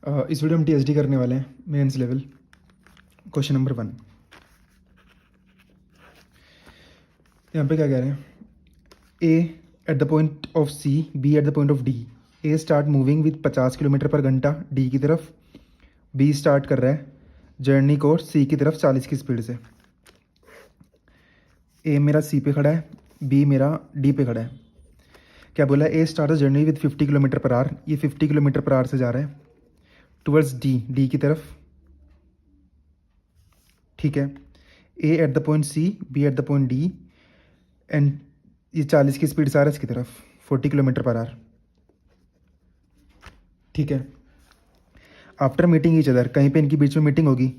इस वीडियो में टीएसडी करने वाले हैं, मेंस लेवल। क्वेश्चन नंबर 1, यहाँ पे क्या कह रहे हैं? A at the point of C, B at the point of D. A start moving with 50 kilometre पर घंटा डी की तरफ। बी स्टार्ट कर रहा है जर्नी को सी की तरफ 40 की स्पीड से। ए मेरा सी पे खड़ा है, बी मेरा डी पे खड़ा है। क्या बोला? A start journey with 50 kilometre per hour. ये 50 किलोमीटर पर आवर से जा रहा है टुवर्ड्स डी, डी की तरफ। ठीक है। A at the point C, B at the point D, and ये 40 की स्पीड से आ रहा है इसकी तरफ, 40 किलोमीटर पर आवर। ठीक है। आफ्टर मीटिंग ईच अदर, कहीं पे इनकी बीच में मीटिंग होगी।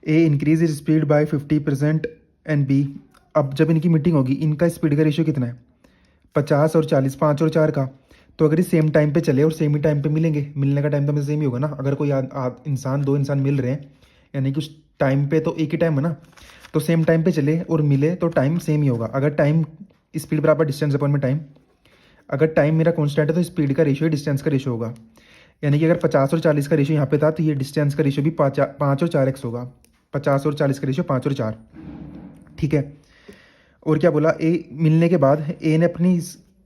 A increase is speed by 50% and B, अब जब इनकी मीटिंग होगी इनका स्पीड का रेशियो कितना है? 50 और 40, 5 और 4 का। तो अगर ये सेम टाइम पे चले और सेम ही टाइम पे मिलेंगे, मिलने का टाइम तो हमें सेम ही होगा ना। अगर कोई इंसान, दो इंसान मिल रहे हैं यानी कि उस टाइम पे तो एक ही टाइम है ना, तो सेम टाइम पे चले और मिले तो टाइम सेम ही होगा। अगर टाइम स्पीड बराबर डिस्टेंस अपॉन में टाइम, अगर टाइम मेरा कॉन्स्टेंट है तो स्पीड का रेशियो डिस्टेंस का रेशियो होगा। यानी कि अगर 50 और 40 का रेशियो यहाँ पे था तो ये डिस्टेंस का रेशियो भी 5 और 4x होगा। 50 और 40 का रेशियो 5 और 4। ठीक है। और क्या बोला? ए मिलने के बाद ए ने अपनी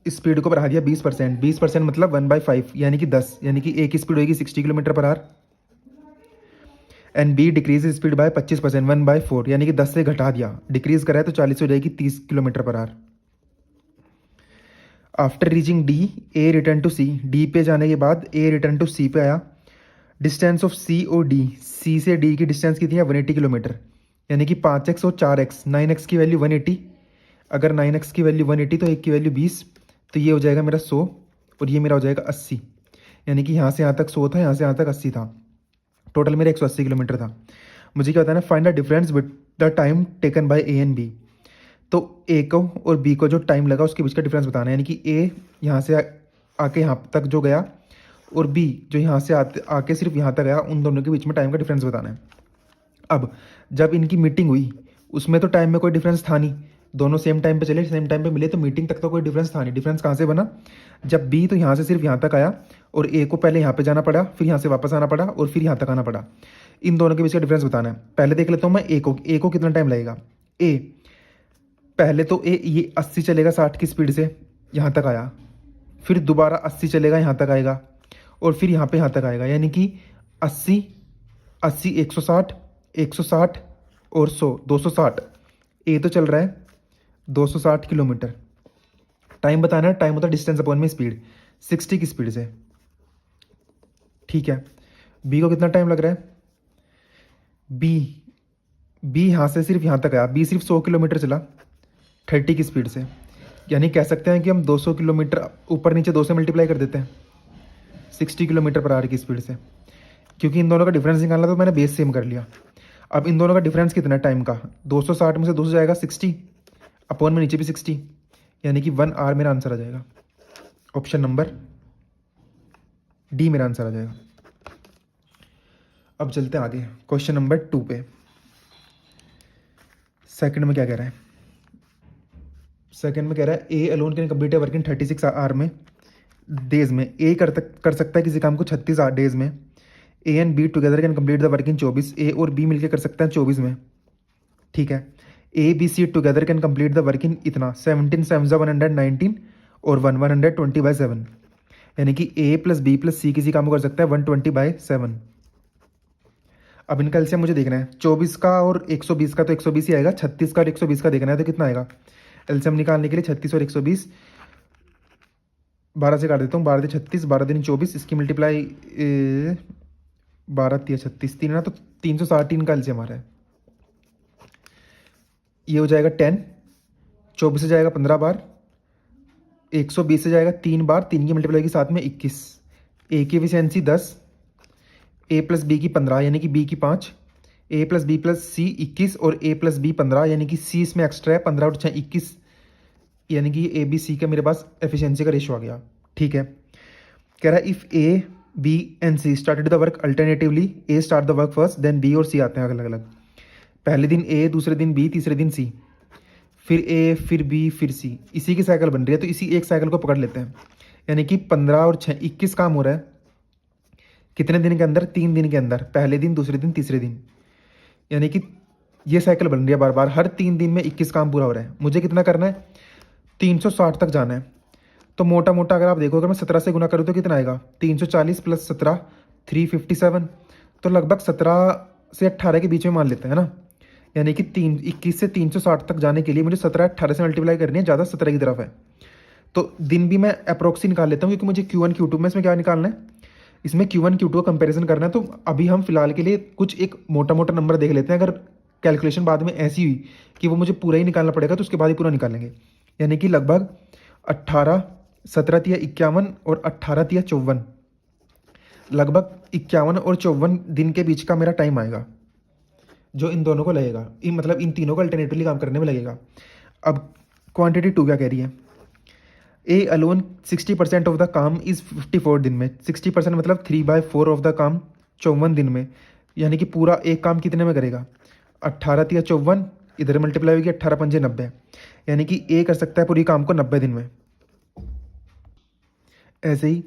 स्पीड को बढ़ा दिया 20%। 20% मतलब 1/5 यानी कि 10, यानी कि ए की स्पीड होगी 60 kilometre per our. And be decrease speed bye 25%, 1/4 यानी कि 10 से घटा दिया, डिक्रीज करा है तो 40 हो जाएगी 30 kilometre per hour. After reaching D, A return to C, D पे जाने के बाद ए रिटर्न टू सी पे आया। डिस्टेंस ऑफ सी और डी, सी से डी की डिस्टेंस कितनी है? 180 किलोमीटर, यानी कि 5x और 4x, 9x की वैल्यू 180। अगर 9x की वैल्यू 180 तो एक की वैल्यू 20, तो ये हो जाएगा मेरा 100 और ये मेरा हो जाएगा 80। यानी कि यहाँ से यहाँ तक 100 था, यहाँ से यहाँ तक 80 था, टोटल मेरा 180 किलोमीटर था। मुझे क्या बताना है? Find the difference with the time taken by A and B. तो ए को और बी को जो टाइम लगा उसके बीच का डिफरेंस बताना है। यानी कि ए यहाँ से आके यहाँ तक जो गया और बी जो यहाँ से आके सिर्फ यहाँ तक गया, उन दोनों के बीच में टाइम का डिफरेंस बताना है। अब जब इनकी मीटिंग हुई उसमें तो टाइम में कोई डिफरेंस था नहीं, दोनों सेम टाइम पे चले, सेम टाइम पे मिले, तो मीटिंग तक तो कोई डिफरेंस था नहीं। डिफरेंस कहाँ से बना? जब बी तो यहाँ से सिर्फ यहाँ तक आया और ए को पहले यहाँ पे जाना पड़ा, फिर यहाँ से वापस आना पड़ा और फिर यहाँ तक आना पड़ा। इन दोनों के बीच का डिफरेंस बताना है। पहले देख लेता हूँ मैं ए को कितना टाइम लगेगा। ए पहले तो ये 80 चलेगा 60 की स्पीड से, यहाँ तक आया, फिर दोबारा 80 चलेगा, यहाँ तक आएगा, और फिर यहाँ पे यहाँ तक आएगा। यानी कि 80 80 160 160 और 100 260। ए तो चल रहा है 260 किलोमीटर। टाइम बताना है, टाइम होता है डिस्टेंस अपॉन में स्पीड, 60 की स्पीड से। ठीक है। बी को कितना टाइम लग रहा है? बी यहाँ से सिर्फ यहाँ तक आया, बी सिर्फ 100 किलोमीटर चला 30 की स्पीड से। यानी कह सकते हैं कि हम 200 किलोमीटर ऊपर नीचे 2 से मल्टीप्लाई कर देते हैं 60 किलोमीटर पर आवर की स्पीड से, क्योंकि इन दोनों का डिफरेंस निकालना तो मैंने बेस सेम कर लिया। अब इन दोनों का डिफरेंस कितना है टाइम का? 260 में से 200 जाएगा 60, अपॉन में नीचे भी 60, यानी कि 1 आवर मेरा आंसर आ जाएगा। ऑप्शन नंबर डी मेरा आंसर आ जाएगा। अब चलते हैं आगे क्वेश्चन नंबर 2 पे। सेकंड में क्या कह रहा है? सेकंड में कह रहा है A alone can complete work in 36 hour में डेज में। ए कर सकता है किसी काम को 36 डेज में। ए and be together can complete the work इन 24। ए और बी मिलकर कर सकते हैं 24 में। ठीक है। A B C together can complete the work in इतना 17 7 119 और 120/7, यानी कि A plus B plus C किसी काम को कर सकता है 120/7। अब इनका एलसीएम मुझे देखना है। 24 का और 120 का तो 120 ही आएगा, 36 का और 120 का देखना है तो कितना आएगा? एलसीएम निकालने के लिए 36 और 120 12 से काट देता हूँ, 12 से 36, 12 दिन 24, इसकी मल्टीप्लाई 12 3 36 3 ना, तो 360 इनका एलसीएम आ रहा है। ये हो जाएगा 10, 24 से जाएगा 15 बार, 120 से जाएगा 3 बार, 3 की मल्टीप्लाई की साथ में 21। ए की एफिशिएंसी 10, ए प्लस बी की 15 यानी कि बी की 5, ए प्लस बी प्लस सी 21 और ए प्लस बी 15 यानी कि सी इसमें एक्स्ट्रा है, 15 और 6 21, यानी कि ए बी सी का मेरे पास एफिशिएंसी का रेशियो आ गया। ठीक है। कह रहा है if A B and C started the work alternatively, A start the work first then B और सी आते हैं अलग अलग। पहले दिन ए, दूसरे दिन बी, तीसरे दिन सी, फिर ए, फिर बी, फिर सी, इसी की साइकिल बन रही है। तो इसी एक साइकिल को पकड़ लेते हैं, यानी कि 15 और 6 21 काम हो रहा है कितने दिन के अंदर? 3 दिन के अंदर, पहले दिन, दूसरे दिन, तीसरे दिन। यानी कि ये साइकिल बन रही है बार बार, हर 3 दिन में 21 काम पूरा हो रहा है। मुझे कितना करना है? 360 तक जाना है। तो मोटा मोटा अगर आप देखो, अगर मैं 17 से गुना करूँ तो कितना आएगा? 340 प्लस 17 357। तो लगभग 17 से 18 के बीच में मान लेते हैं ना। यानी कि 21 से 360 तक जाने के लिए मुझे 17 18 से मल्टीप्लाई करनी है, ज़्यादा 17 की तरफ है। तो दिन भी मैं अप्रोक्सी निकाल लेता हूँ, क्योंकि मुझे Q1 Q2 में इसमें क्या निकालना है? इसमें Q1 Q2 का कंपैरिजन करना है। तो अभी हम फिलहाल के लिए कुछ एक मोटा मोटा नंबर देख लेते हैं। अगर कैलकुलेशन बाद में ऐसी हुई कि वो मुझे पूरा ही निकालना पड़ेगा तो उसके बाद ही पूरा निकालेंगे। यानी कि लगभग 18 17 तिया 51 और 18 तिया 54, लगभग 51 और 54 दिन के बीच का मेरा टाइम आएगा, जो इन दोनों को लगेगा, मतलब इन तीनों को अल्टरनेटिवली काम करने में लगेगा। अब क्वांटिटी 2 क्या कह रही है? ए अलोन 60% ऑफ द काम इज़ 54 दिन में। 60% मतलब 3/4 ऑफ द काम 54 दिन में। यानी कि पूरा एक काम कितने में करेगा? 18 तिया 54, इधर मल्टीप्लाई होगी 18 पंजे 90। यानी कि ए कर सकता है पूरी काम को 90 दिन में। ऐसे ही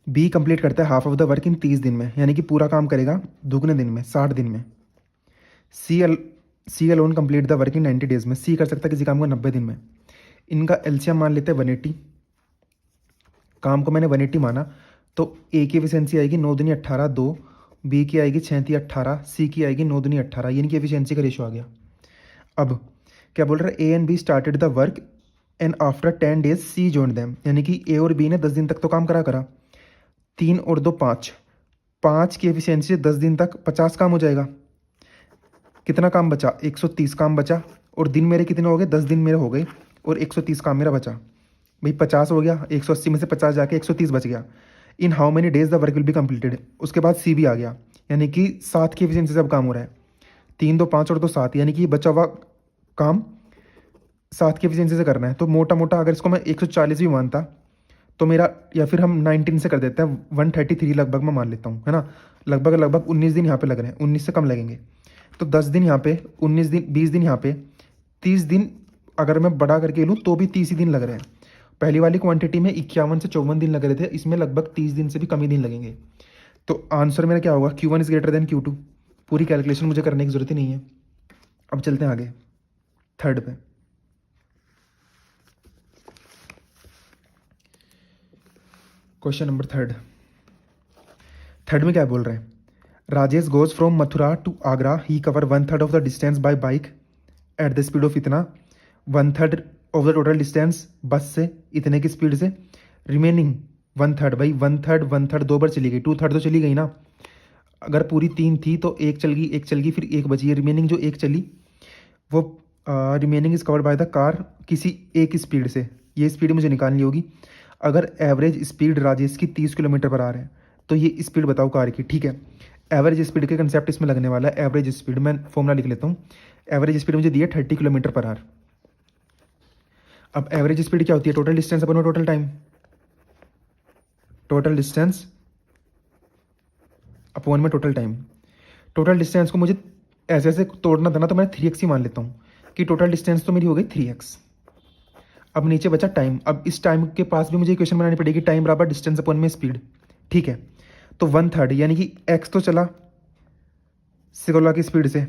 बी कंप्लीट करता है हाफ ऑफ द वर्क इन 30 दिन में, यानी कि पूरा काम करेगा दुगने दिन में, 60 दिन में। C alone complete the work in 90 days में। सी कर सकता है किसी काम को 90 दिन में। इनका एलसीएम मान लेते हैं 180। काम को मैंने 180 माना, तो ए की एफिशिएंसी आएगी 9 दूनी 18 2, बी की आएगी 6 तिया 18, सी की आएगी 9 दूनी 18। ये इनकी एफिशिएंसी का रेशो आ गया। अब क्या बोल रहा है? A and B started the work and after 10 days C joined them. यानी कि ए और बी ने 10 दिन तक तो काम करा 3 और 2 5, 5 की एफिशिएंसी से 10 दिन तक 50 काम हो जाएगा। कितना काम बचा? 130 काम बचा। और दिन मेरे कितने हो गए? 10 दिन मेरे हो गए और 130 काम मेरा बचा। भाई 50 हो गया, 180 में से 50 जाके 130 बच गया। In how many days the work will be completed. उसके बाद सी भी आ गया, यानी कि 7 की एफिशिएंसी से अब काम हो रहा है। 3 2 5 और 2 7, यानी कि बचा हुआ काम 7 की एफिशिएंसी से करना है। तो मोटा मोटा अगर इसको मैं 140 भी मानता तो मेरा, या फिर हम 19 से कर देते हैं, 133 लगभग मैं मान लेता हूँ, है ना। लगभग 19 दिन यहाँ पे लग रहे हैं, 19 से कम लगेंगे। तो 10 दिन यहाँ पे, 19 दिन, 20 दिन यहाँ पे, 30 दिन अगर मैं बड़ा करके लूँ तो भी 30 ही दिन लग रहे हैं। पहली वाली क्वांटिटी में 51 से 54 दिन लग रहे थे, इसमें लगभग 30 दिन से भी कम ही दिन लगेंगे। तो आंसर मेरा क्या होगा? Q1 is greater than Q2। पूरी कैलकुलेशन मुझे करने की जरूरत ही नहीं है। अब चलते हैं आगे थर्ड पे। क्वेश्चन नंबर थर्ड में क्या बोल रहे हैं? Rajesh goes from Mathura to Agra, he cover 1/3 of the distance by bike at the speed of इतना, 1/3 ऑफ द टोटल डिस्टेंस बस से इतने की स्पीड से, रिमेनिंग 1/3। भाई 1/3 2 बार चली गई, 2/3 तो चली गई ना। अगर पूरी 3 थी तो एक चल गई फिर एक बची है। रिमेनिंग जो एक चली वो remaining is covered by the car किसी एक स्पीड से। ये स्पीड मुझे निकालनी होगी। अगर एवरेज स्पीड राजेश की 30 किलोमीटर पर आ रहा है तो ये स्पीड बताओ कार की। ठीक है, एवरेज स्पीड के कंसेप्ट इसमें लगने वाला है। एवरेज स्पीड मैं फॉर्मूला लिख लेता हूँ। एवरेज स्पीड मुझे दी है 30 किलोमीटर पर आवर। अब एवरेज स्पीड क्या होती है? Total distance upon total time, total distance upon में टोटल टाइम। टोटल डिस्टेंस को मुझे ऐसे ऐसे तोड़ना था ना, तो मैं 3x ही मान लेता हूँ कि टोटल डिस्टेंस तो मेरी हो गई 3x। अब नीचे बचा टाइम। अब इस टाइम के पास भी मुझे इक्वेशन बनानी पड़ेगी, टाइम बराबर डिस्टेंस अपॉन में स्पीड। ठीक है, तो 1/3 यानी कि x तो चला सिगोला की स्पीड से,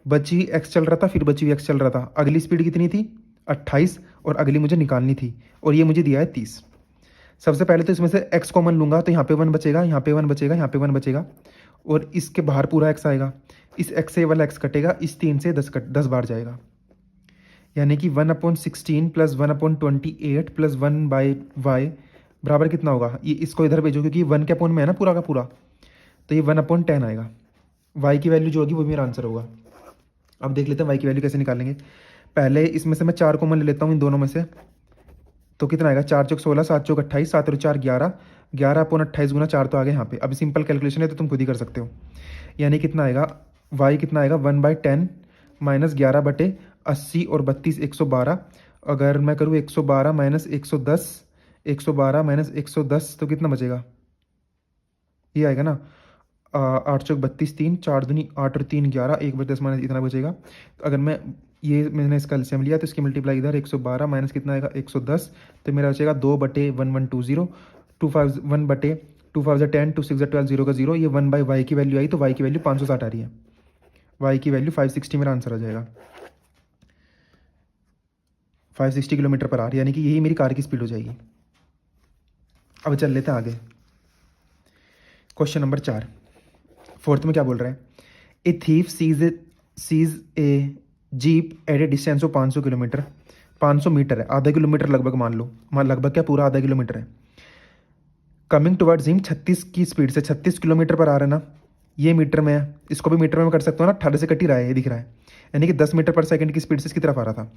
बची हुई x चल रहा था, फिर बची हुई x चल रहा था। अगली स्पीड कितनी थी? 28, और अगली मुझे निकालनी थी, और ये मुझे दिया है 30। सबसे पहले तो इसमें से x कॉमन लूंगा, तो यहाँ पे 1 बचेगा, यहाँ पे 1 बचेगा, यहाँ पे 1 बचेगा, और इसके बाहर पूरा x आएगा। इस x से वाला x कटेगा, इस 3 से 10 बार जाएगा। यानी कि 1/16 प्लस 1/28 प्लस 1/y बराबर कितना होगा? ये इसको इधर भेजो, क्योंकि 1 के अपॉन में है ना पूरा का पूरा, तो ये 1/10 आएगा। y की वैल्यू जो होगी वो मेरा आंसर होगा। अब देख लेते हैं y की वैल्यू कैसे निकालेंगे। पहले इसमें से मैं 4 कॉमन ले लेता हूँ इन दोनों में से, तो कितना आएगा? 4 चौक 16, 7 चौक 28, 7 और 4 11, 11/28 गुना 4 तो आ गए यहाँ पे। अब सिंपल कैलकुलेशन है तो तुम खुद ही कर सकते हो। यानी कितना आएगा? y कितना आएगा? 1/10 माइनस 11/80 और 32 112। अगर मैं करूँ 112 माइनस 110, 112 माइनस 110 तो कितना बचेगा? ये आएगा ना 8 चौक 32, 3 4 दूनी 8 और 3 11, 1/10 माइनस इतना बचेगा। तो अगर मैंने इसका एलसीएम लिया तो इसकी मल्टीप्लाई इधर 112 माइनस कितना आएगा? 110, तो मेरा बचेगा 2/1120, 251/10 2 5 10 2 6 12 0 का 0, ये 1/y की वैल्यू आई तो y की वैल्यू 560 आ रही है, y की वैल्यू 560 मेरा आंसर आ जाएगा, 560 किलोमीटर पर आवर, यानी कि यही मेरी कार की स्पीड हो जाएगी। अब चल लेते हैं आगे। क्वेश्चन नंबर 4, फोर्थ में क्या बोल रहे हैं, a thief sees a jeep at a distance of 500 kilometre, 500 metre है, आधा किलोमीटर लगभग मान लो, लगभग क्या पूरा आधा किलोमीटर है, कमिंग टुवर्ड्स हिम 36 की स्पीड से, 36 किलोमीटर पर आ रहा है ना, ये मीटर में है, इसको भी मीटर में कर सकता हूँ ना, 18 से कट ही रहा है, ये दिख रहा है, यानी कि 10 मीटर पर सेकंड की स्पीड से इसकी तरफ आ रहा था।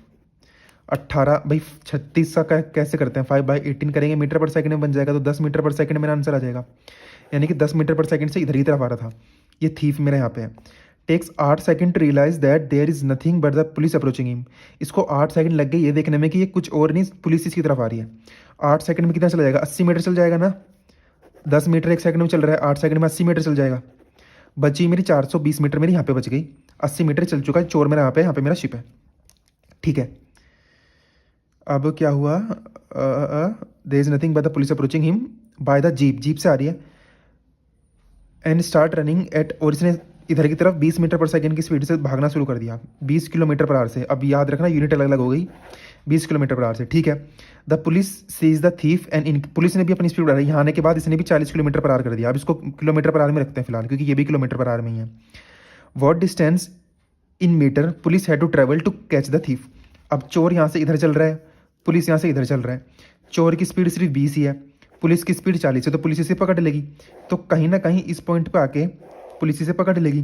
18 भाई 36 का कैसे करते हैं, 5/18 करेंगे, मीटर पर सेकंड में बन जाएगा, तो 10 मीटर पर सेकंड मेरा आंसर आ जाएगा, यानी कि 10 मीटर पर सेकंड से इधर की तरफ आ रहा था। ये थीफ मेरा यहाँ पे है। Takes 8 second to realize that there is nothing but the police approaching him, इसको 8 सेकंड लग गए ये देखने में कि ये कुछ और नहीं, पुलिस इसकी तरफ आ रही है। 8 सेकंड में कितना चला जाएगा, 80 मीटर चल जाएगा ना, 10 मीटर 1 सेकंड में चल रहा है, 8 सेकंड में 80 मीटर चल जाएगा, बची मेरी 420 मीटर मेरी यहाँ पे बच गई, 80 मीटर चल चुका है, चोर मेरा यहाँ पे मेरा शिप है, ठीक है। अब क्या हुआ, there is nothing but the police approaching him by the jeep, jeep से आ रही है, एंड स्टार्ट रनिंग एट, और इसने इधर की तरफ 20 मीटर पर सेकंड की स्पीड से भागना शुरू कर दिया, 20 किलोमीटर पर आवर से, अब याद रखना यूनिट अलग अलग हो गई, 20 किलोमीटर पर आवर से, ठीक है। The police sees the thief and police ने भी अपनी स्पीड बढ़ाई, यहाँ आने के बाद इसने भी 40 किलोमीटर पर आवर कर दिया, अब इसको किलोमीटर पर आवर में रखते हैं फिलहाल, क्योंकि ये भी किलोमीटर पर आवर में ही है। What distance in metre police had to travel to catch the thief, अब चोर यहाँ से इधर चल रहा है, पुलिस यहाँ से इधर चल रहा है, चोर की स्पीड सिर्फ 20 ही है, पुलिस की स्पीड 40 है, तो पुलिस इसे पकड़ लेगी, तो कहीं ना कहीं इस पॉइंट पे आके पुलिस इसे पकड़ लेगी,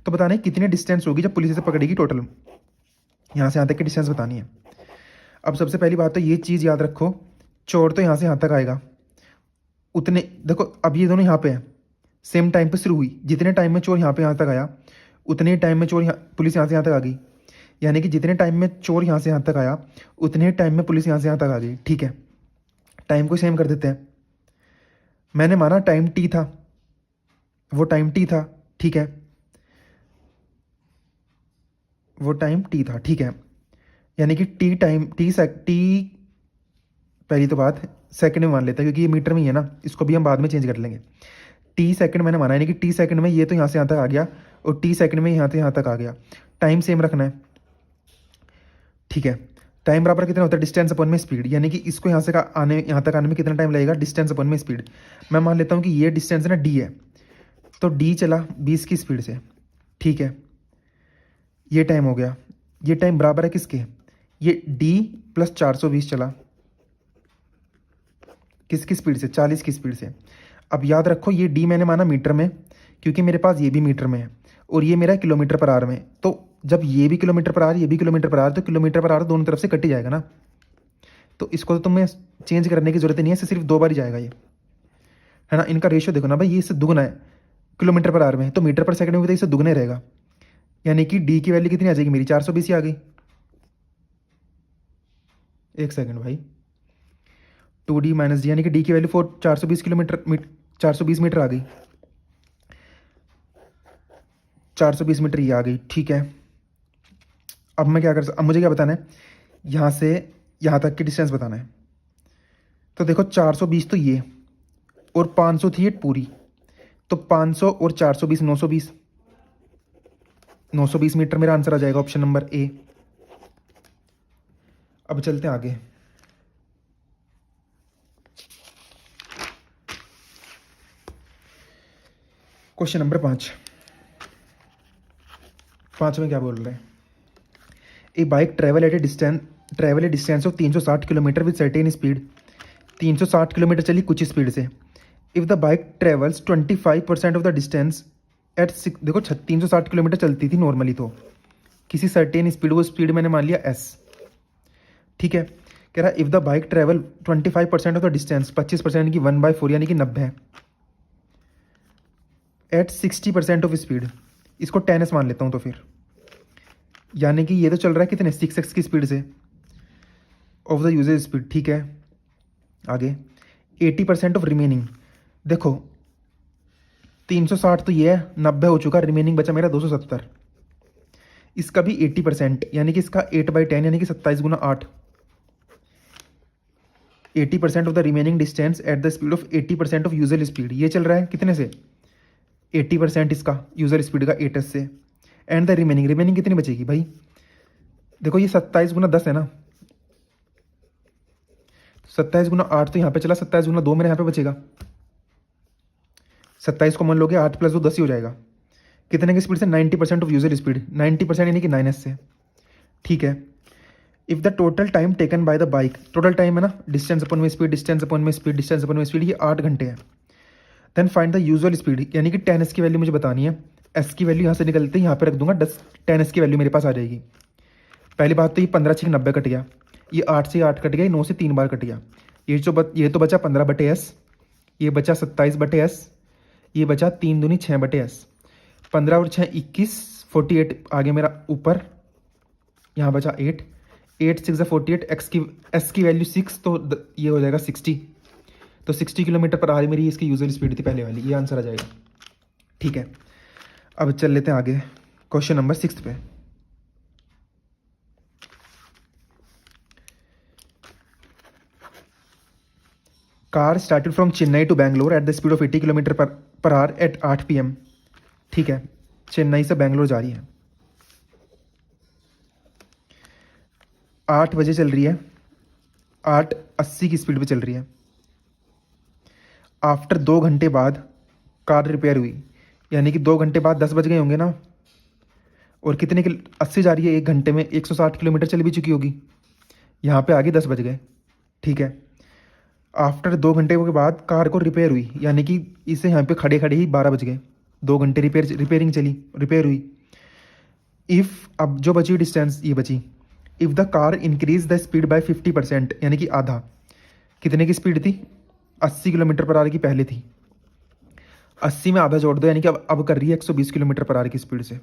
तो बताना है कितनी डिस्टेंस होगी जब पुलिस इसे पकड़ेगी, टोटल यहाँ से यहाँ तक की डिस्टेंस बतानी है। अब सबसे पहली बात तो ये चीज़ याद रखो, चोर तो यहाँ से यहाँ तक आएगा, उतने देखो अब ये दोनों यहाँ पे हैं, सेम टाइम पे शुरू हुई, जितने टाइम में चोर यहाँ पे यहाँ तक आया उतने टाइम में पुलिस यहाँ से यहाँ तक आ गई, यानी कि जितने टाइम में चोर यहाँ से यहाँ तक आया उतने टाइम में पुलिस यहाँ से यहाँ तक आ गई, ठीक है। टाइम को सेम कर देते हैं, मैंने माना टाइम टी था, वो टाइम टी था, ठीक है, वो टाइम टी था, ठीक है, यानी कि टी टाइम टी पहली तो बात सेकंड में मान लेते हैं क्योंकि ये मीटर में ही है ना, इसको भी हम बाद में चेंज कर लेंगे। टी सेकंड मैंने माना, यानी कि टी सेकंड में ये तो यहाँ से यहाँ तक आ गया और टी सेकंड में यहाँ से यहाँ तक आ गया, टाइम सेम रखना है, ठीक है। टाइम बराबर कितना होता है, डिस्टेंस अपन में स्पीड, यानी कि इसको यहाँ से यहाँ तक आने में कितना टाइम लगेगा, डिस्टेंस अपन में स्पीड। मैं मान लेता हूँ कि ये डिस्टेंस है ना डी है, तो डी चला 20 की स्पीड से, ठीक है, ये टाइम हो गया, ये टाइम बराबर है किसके, ये डी प्लस 420 चला किसकी स्पीड से, 40 की स्पीड से। अब याद रखो ये डी मैंने माना मीटर में क्योंकि मेरे पास ये भी मीटर में है और ये मेरा किलोमीटर पर आवर में, तो जब ये भी किलोमीटर पर आवर ये भी किलोमीटर पर आवर, तो किलोमीटर पर आवर दोनों तरफ से कट ही जाएगा ना, तो इसको तो तुम्हें चेंज करने की जरूरत नहीं है, इससे सिर्फ 2 बार ही जाएगा ये, है ना। इनका रेशियो देखो ना भाई, ये इससे दुगना है किलोमीटर पर आवर में, तो मीटर पर सेकंड में भी तो इससे दुगना ही रहेगा, यानी कि डी की वैल्यू कितनी आ जाएगी मेरी, 420 ही आ गई। एक सेकंड भाई, 2D माइनस डी, यानी कि डी की वैल्यू 420 किलोमीटर 420 मीटर आ गई, 420 मीटर ये आ गई, ठीक है। अब मैं क्या अब मुझे क्या बताना है, यहाँ से यहाँ तक की डिस्टेंस बताना है, तो देखो 420 तो ये और 500 थी ये पूरी, तो 500 और 420 920, 920 मीटर मेरा आंसर आ जाएगा, ऑप्शन नंबर ए। अब चलते हैं आगे, क्वेश्चन नंबर 5 में क्या बोल रहे हैं, a bike travel a distance of 360 kilometre with certain speed, 360 kilometre चली कुछ स्पीड से, if the bike travels 25% of the distance at देखो 360 किलोमीटर चलती थी नॉर्मली, तो किसी सर्टेन स्पीड, वो स्पीड मैंने मान लिया एस, ठीक है। कह रहा if the bike travel 25% of the distance, 25% की 1/4 यानी कि 90 है, एट 60% ऑफ स्पीड, इसको 10s मान लेता हूँ, तो फिर यानी कि ये तो चल रहा है कितने 6x की स्पीड से ऑफ द यूजेज स्पीड, ठीक है। आगे 80% ऑफ रिमेनिंग, देखो 360 तो ये है, 90 हो चुका, रिमेनिंग बचा मेरा 270, इसका भी 80% यानी कि इसका 8/10 यानी कि 27 × 8, 80% of the remaining distance eight the speed of 80% of usual speed, ये चल रहा है कितने से, 80% इसका यूजर स्पीड का 8s से, एंड द रिमेनिंग, रिमेनिंग कितनी बचेगी भाई, देखो ये 27 × 10 है ना, 27 × 8 तो यहाँ पे चला, 27 × 2 मेरे यहाँ पे बचेगा, 27 को मान लोगे 8 + 2 10 ही हो जाएगा, कितने की स्पीड से, 90% ऑफ यूजर स्पीड, 90% यानी कि 9s से, ठीक है। If the total time taken by the bike, total time है ना, डिस्टेंस अपन में स्पीड, डिस्टेंस अपन में स्पीड, डिस्टेंस अपन में स्पीड, ये 8 घंटे है। Then find the usual speed, यानी कि 10s की वैल्यू मुझे बतानी है, s की वैल्यू यहाँ से निकलते ही यहाँ पे रख दूंगा, 10s की वैल्यू मेरे पास आ जाएगी। पहली बात तो ये 15 × 90 कट गया, ये 8 से 8 कट गया, 9 से 3 बार कट गया, ये तो बचा 15/s, ये बचा 27/s, ये बचा 3 दूनी 6/s, 15 और 6 21, 48 आगे मेरा ऊपर, यहाँ बचा 8, 8 6 48, s की वैल्यू 6, तो ये हो जाएगा 60, तो 60 km/h मेरी इसकी यूजर स्पीड थी पहले वाली, ये आंसर आ जाएगा, ठीक है। अब चल लेते हैं आगे क्वेश्चन नंबर 6 पे। Car started from Chennai to Bangalore at the speed of 80 km/h एट 8 PM, ठीक है, चेन्नई से बैंगलोर जा रही है, 8 बजे चल रही है, 8:80 की स्पीड पे चल रही है। आफ्टर 2 घंटे बाद कार रिपेयर हुई, यानी कि 2 घंटे बाद 10 बज गए होंगे ना, और कितने की 80 जा रही है, 1 घंटे में 160 किलोमीटर चल भी चुकी होगी, यहाँ पे आगे 10 बज गए, ठीक है। आफ्टर 2 घंटे के बाद कार को रिपेयर हुई, यानी कि इसे यहाँ पे खड़े खड़े ही 12 बज गए, 2 घंटे रिपेयरिंग चली, रिपेयर हुई। इफ़, अब जो बची डिस्टेंस ये बची, if the car increase the speed by 50%, यानी कि आधा, कितने की स्पीड थी, 80 km/h की पहले थी, 80 में आधा जोड़ दो, यानी कि अब कर रही है 120 km/h की स्पीड से।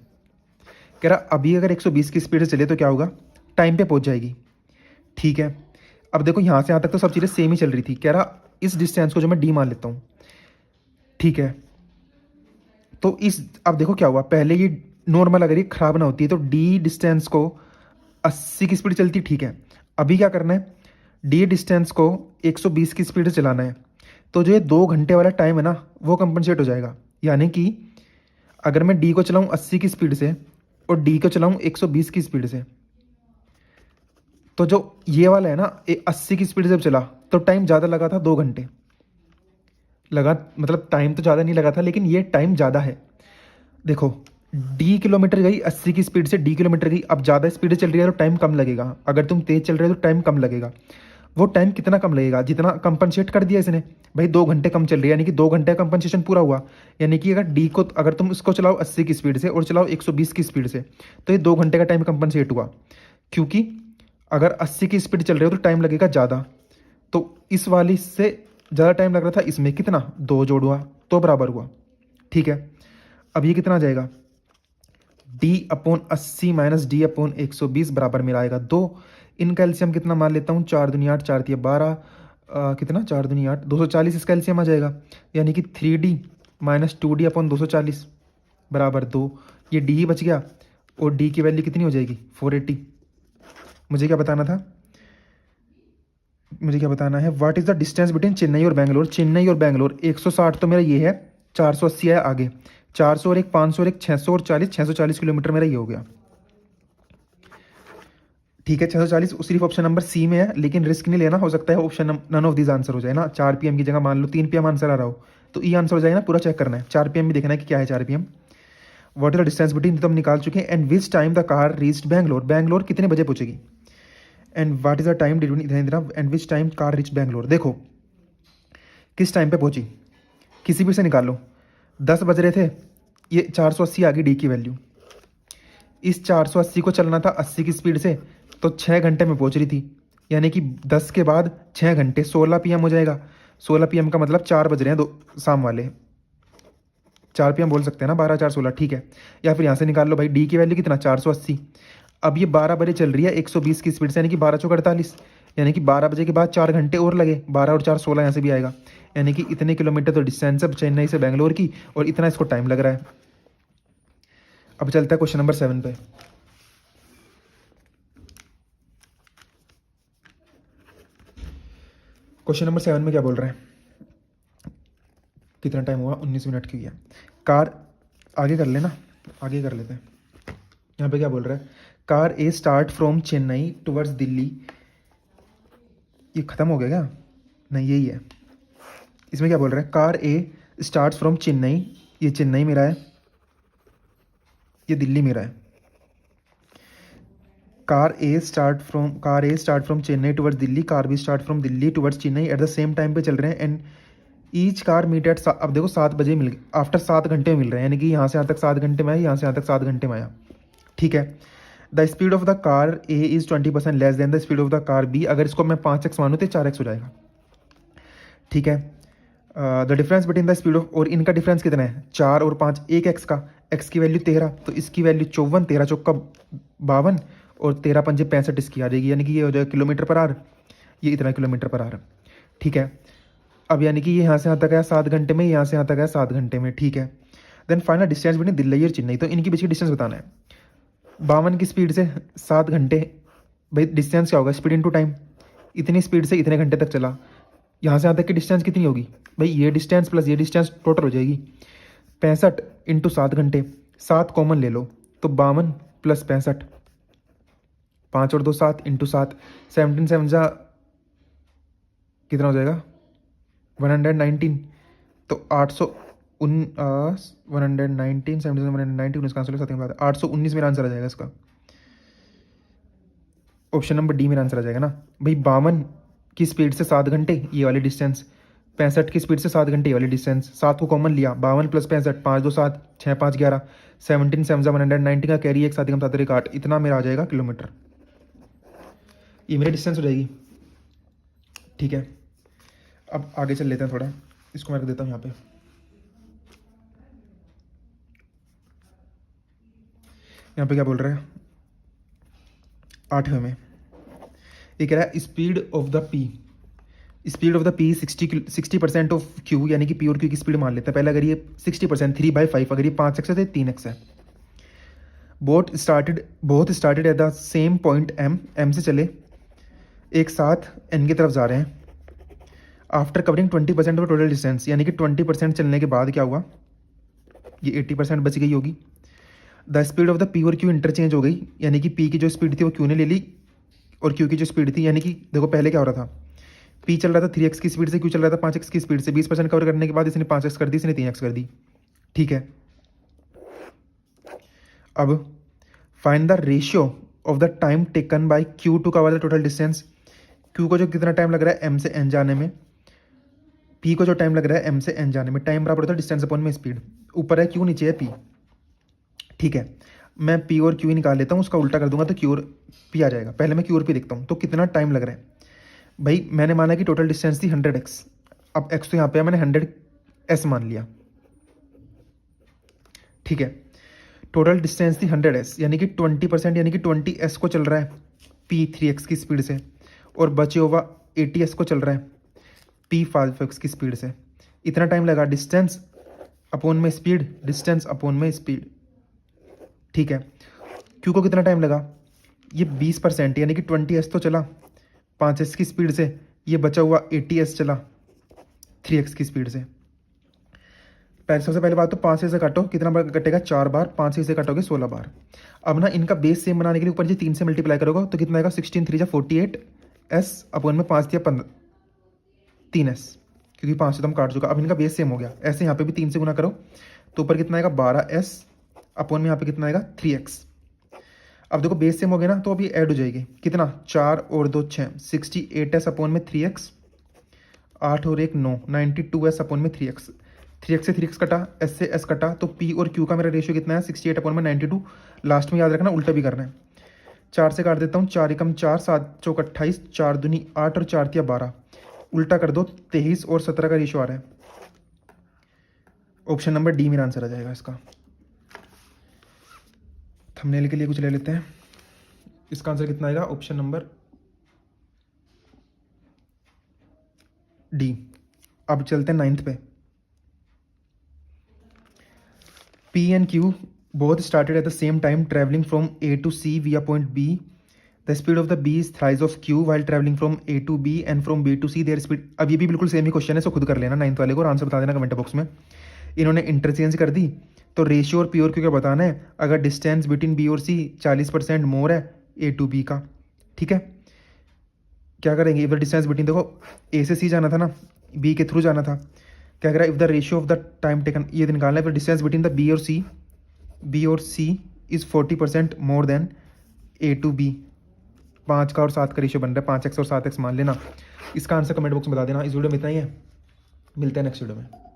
कह रहा अभी अगर 120 की स्पीड से चले तो क्या होगा, टाइम पे पहुंच जाएगी, ठीक है। अब देखो यहाँ से यहाँ तक तो सब चीज़ें सेम ही चल रही थी, कह रहा इस डिस्टेंस को जो मैं डी मान लेता हूँ, ठीक है। तो इस, अब देखो क्या हुआ, पहले ये नॉर्मल अगर ये खराब ना होती है तो डी डिस्टेंस को 80 की स्पीड चलती, ठीक है। अभी क्या करना है, डी डिस्टेंस को 120 की स्पीड से चलाना है, तो जो ये 2 घंटे वाला टाइम है ना वो कंपनसेट हो जाएगा, यानी कि अगर मैं डी को चलाऊँ 80 की स्पीड से और डी को चलाऊँ 120 की स्पीड से, तो जो ये वाला है ना 80 की स्पीड से जब चला तो टाइम ज़्यादा लगा था, 2 घंटे लगा, मतलब टाइम तो ज़्यादा नहीं लगा था, लेकिन ये टाइम ज़्यादा है। देखो डी किलोमीटर गई 80 की स्पीड से, डी किलोमीटर गई, अब ज़्यादा स्पीड चल रही है तो टाइम कम लगेगा, अगर तुम तेज़ चल रहे हो तो टाइम कम लगेगा। वो टाइम कितना कम लगेगा, जितना कंपनसेट कर दिया इसने, भाई 2 घंटे कम चल रही है, यानी कि 2 घंटे का कंपनसेशन पूरा हुआ, यानी कि अगर डी को, अगर तुम इसको चलाओ 80 की स्पीड से और चलाओ 120 की स्पीड से, तो ये 2 घंटे का टाइम कंपनसेट हुआ, क्योंकि अगर 80 की स्पीड चल रहे हो तो टाइम लगेगा ज़्यादा, तो इस वाली से ज़्यादा टाइम लग रहा था, इसमें कितना 2 जोड़ हुआ तो बराबर हुआ, ठीक है। अब ये कितना आ जाएगा, D/80 - D/120 बराबर मेरा आएगा 2। इनका एलसीएम कितना मान लेता हूँ, 4 दूनी 8, 4 तिया 12, कितना 4 दूनी 8, 240 इसका एलसीएम आ जाएगा, यानी कि 3D - 2D/240 बराबर 2। ये D ही बच गया, और D की वैल्यू कितनी हो जाएगी, 480। मुझे क्या बताना था, मुझे क्या बताना है, what is the distance between Chennai और बैंगलोर, चेन्नई और बैंगलोर 160 तो मेरा ये है, 480 है आगे, 400 और एक 500 और एक 600 और 40, 640 किलोमीटर मेरा ये हो गया, ठीक है। 640 सिर्फ ऑप्शन नंबर सी में है, लेकिन रिस्क नहीं लेना, हो सकता है option none of this answer हो जाए ना, 4 PM की जगह मान लो 3 PM आंसर आ रहा हो, तो ई आंसर हो जाएगा ना, पूरा चेक करना है, 4 PM भी देखना है कि क्या है 4 PM। What is the distance between, तो हम निकाल चुके हैं, and which time the car reached Bangalore, Bangalore कितने बजे पहुंचेगी, and what is the time and which time car reach Bangalore, देखो किस टाइम पे पहुंची, किसी भी से निकाल लो, 10 बज रहे थे, ये 480 आ गई डी की वैल्यू, इस 480 को चलना था 80 की स्पीड से, तो 6 घंटे में पहुंच रही थी, यानी कि 10 के बाद 6 घंटे 16 PM हो जाएगा, 16 PM का मतलब 4 बज रहे हैं, दो शाम वाले 4 PM बोल सकते हैं ना, 12 4 16, ठीक है। या फिर यहाँ से निकाल लो भाई, डी की वैल्यू कितना 480, अब ये 12 बजे चल रही है 120 की स्पीड से, यानी कि 12 चौक 48, यानी कि 12 बजे के बाद 4 घंटे और लगे, 12 और 4 16 यहाँ से भी आएगा, यानी कि इतने किलोमीटर तो डिस्टेंस है चेन्नई से बैंगलोर की, और इतना इसको टाइम लग रहा है। अब चलता है क्वेश्चन नंबर 7 पे। क्वेश्चन नंबर 7 में क्या बोल रहा है, कितना टाइम हुआ, 19 मिनट की है। कार आगे कर लेना, आगे कर लेते हैं। यहाँ पे क्या बोल रहा है, car A start from Chennai towards Delhi. ये खत्म हो गया क्या, नहीं यही है। इसमें क्या बोल रहा है, car A start from Chennai, ये चेन्नई में रहा है, ये दिल्ली में रहा है। Car A start from Chennai towards Delhi, car B start from Delhi towards Chennai at the same time पे चल रहे हैं and each car meet at, अब देखो 7 बजे मिल गए, आफ्टर 7 घंटे में मिल रहे हैं, यानी कि यहाँ से यहाँ तक 7 घंटे में आया, यहाँ से यहाँ तक 7 घंटे में आया, ठीक है। The speed of the car A is 20% less than the speed of the car B. अगर इसको मैं 5x मानूँ तो 4x हो जाएगा, ठीक है। The difference between the speed of, और इनका डिफरेंस कितना है, 4 और 5, 1x का, x की वैल्यू 13, तो इसकी वैल्यू 54, 13 चौका 52 और 13 पंजे 65 इसकी आ जाएगी, यानी कि ये हो जाएगा किलोमीटर पर आवर, ये इतना किलोमीटर पर आवर, ठीक है। अब यानी कि ये यहाँ से यहाँ तक आया 7 घंटे में, यहाँ से यहाँ तक आया 7 घंटे में, ठीक है। Then final distance between Delhi और चेन्नई, तो इनकी बीच की डिस्टेंस बताना है। 52 की स्पीड से 7 घंटे, भाई डिस्टेंस क्या होगा, स्पीड इनटू टाइम, इतनी स्पीड से इतने घंटे तक चला, यहाँ से यहाँ तक की डिस्टेंस कितनी होगी भाई, ये डिस्टेंस प्लस ये डिस्टेंस टोटल हो जाएगी 65 इंटू 7 घंटे, 7 कॉमन ले लो तो 52 प्लस 65, 5 और 2 7 इंटू 7, 17 7 जा कितना हो जाएगा 119, तो 800 119 17 119 उसका आंसर 819 मेरा आंसर आ जाएगा इसका, ऑप्शन नंबर डी मेरा आंसर आ जाएगा ना भाई। 52 की स्पीड से 7 घंटे ये वाली डिस्टेंस, 65 की स्पीड से 7 घंटे ये वाली डिस्टेंस, 7 को कॉमन लिया, 52 प्लस 65, 5 2 7 6 5 11, 17 7 190 का कैरी एक साथ ही 7 8, इतना मेरा आ जाएगा किलोमीटर, ये मेरी डिस्टेंस हो जाएगी, ठीक है। अब आगे चल लेते हैं थोड़ा, इसको मैं रख देता हूँ यहाँ पे। यहाँ पे क्या बोल रहा है 8वें में, ये कह रहा है speed of the P, speed of the P 60% of Q, यानी कि पी और क्यू की स्पीड मान लेते हैं पहले। अगर ये 60% 3/5, अगर ये 5x है तो 3x है। Both started at the same point M से चले एक साथ एन की तरफ जा रहे हैं। After covering 20% of total distance, यानी कि 20% चलने के बाद क्या हुआ, ये 80% बच गई होगी। The speed of the P और क्यू इंटरचेंज हो गई, यानी कि पी की जो स्पीड थी वो क्यू ने ले ली, और क्यू की जो स्पीड थी, यानी कि देखो पहले क्या हो रहा था, पी चल रहा था 3x की स्पीड से, क्यू चल रहा था 5x की स्पीड से। 20% कवर करने के बाद इसने 5x कर दी, इसने 3x कर दी, ठीक है। अब find the ratio of the time taken by Q to cover the total distance. Q को जो कितना टाइम लग रहा है एम से एन जाने में, पी को जो टाइम लग रहा है एम से एन जाने में, टाइम बराबर होता है डिस्टेंस अपॉन में स्पीड। ऊपर है क्यू, नीचे है पी, ठीक है। मैं पी और क्यू ही निकाल लेता हूँ, उसका उल्टा कर दूंगा तो क्यू और पी आ जाएगा। पहले मैं क्यू और पी देखता हूँ, तो कितना टाइम लग रहा है भाई। मैंने माना कि टोटल डिस्टेंस थी 100x, अब x तो यहाँ पे है, मैंने 100s मान लिया, ठीक है। टोटल डिस्टेंस थी 100s, यानी कि 20%, यानी कि 20s को चल रहा है p 3x की स्पीड से, और बचे हुआ 80s को चल रहा है p 5x की स्पीड से। इतना टाइम लगा, डिस्टेंस अपॉन में स्पीड, डिस्टेंस अपॉन में स्पीड, ठीक है। q को कितना टाइम लगा, ये 20%, यानी कि 20s तो चला 5s की स्पीड से, ये बचा हुआ 80s चला 3x की स्पीड से। पहले सबसे पहले बात तो 5 से काटो, कितना बार कटेगा 4 बार, 5 से काटोगे 16 बार। अब ना इनका बेस सेम बनाने के लिए ऊपर जी 3 से मल्टीप्लाई करोगे तो कितना आएगा 16 3 48 s अपॉन में 5 दिया 15 3s, क्योंकि 5 से तो हम काट चुका। अब इनका बेस सेम हो गया, ऐसे यहाँ पे भी 3 से गुना करो तो ऊपर कितना आएगा 12s अपॉन में यहाँ पे कितना आएगा 3x। अब देखो बेस सेम हो गया ना, तो अभी ऐड हो जाएगी, कितना 4 और 2 6, 68s अपॉन में 3x, 8 और 1 9, 92s अपॉन में 3x। 3x से 3x कटा, s से s कटा, तो p और q का मेरा रेशियो कितना है 68 अपॉन में 92। लास्ट में याद रखना उल्टा भी करना है। 4 से काट देता हूँ, 4 एकम 4, 7 चौक 28, 4 दूनी 8 और 4 तिया 12, उल्टा कर दो 23 और 17 का रेशियो आ रहा है। ऑप्शन नंबर डी मेरा आंसर आ जाएगा इसका। थंबनेल के लिए कुछ ले लेते हैं, इसका आंसर कितना आएगा, ऑप्शन नंबर डी। अब चलते हैं 9th पे। P and Q both started at the same time traveling from A to C via point B. The speed of the B is thrice of Q while travelling from A to B and from B to C their speed. अब ये भी बिल्कुल same ही question है, सो खुद कर लेना 9th वाले को और आंसर बता देना कमेंट बॉक्स में। इन्होंने इंटरचेंज कर दी, तो रेशियो और पी और क्यू क्या बताना है। अगर डिस्टेंस बिटवीन बी और सी 40% मोर है ए टू बी का, ठीक है, क्या करेंगे, इफ द डिस्टेंस बिटवीन, देखो ए से सी जाना था ना, बी के थ्रू जाना था, क्या करा, if the ratio of the time taken, ये निकालना है, फिर डिस्टेंस बिटवीन द बी और C is 40% more than A to B. 5 का और 7 का रेशियो बन रहा है, 5x और 7x मान लेना। इसका आंसर कमेंट बॉक्स में बता देना। इस वीडियो में इतना ही है, मिलते हैं नेक्स्ट वीडियो में।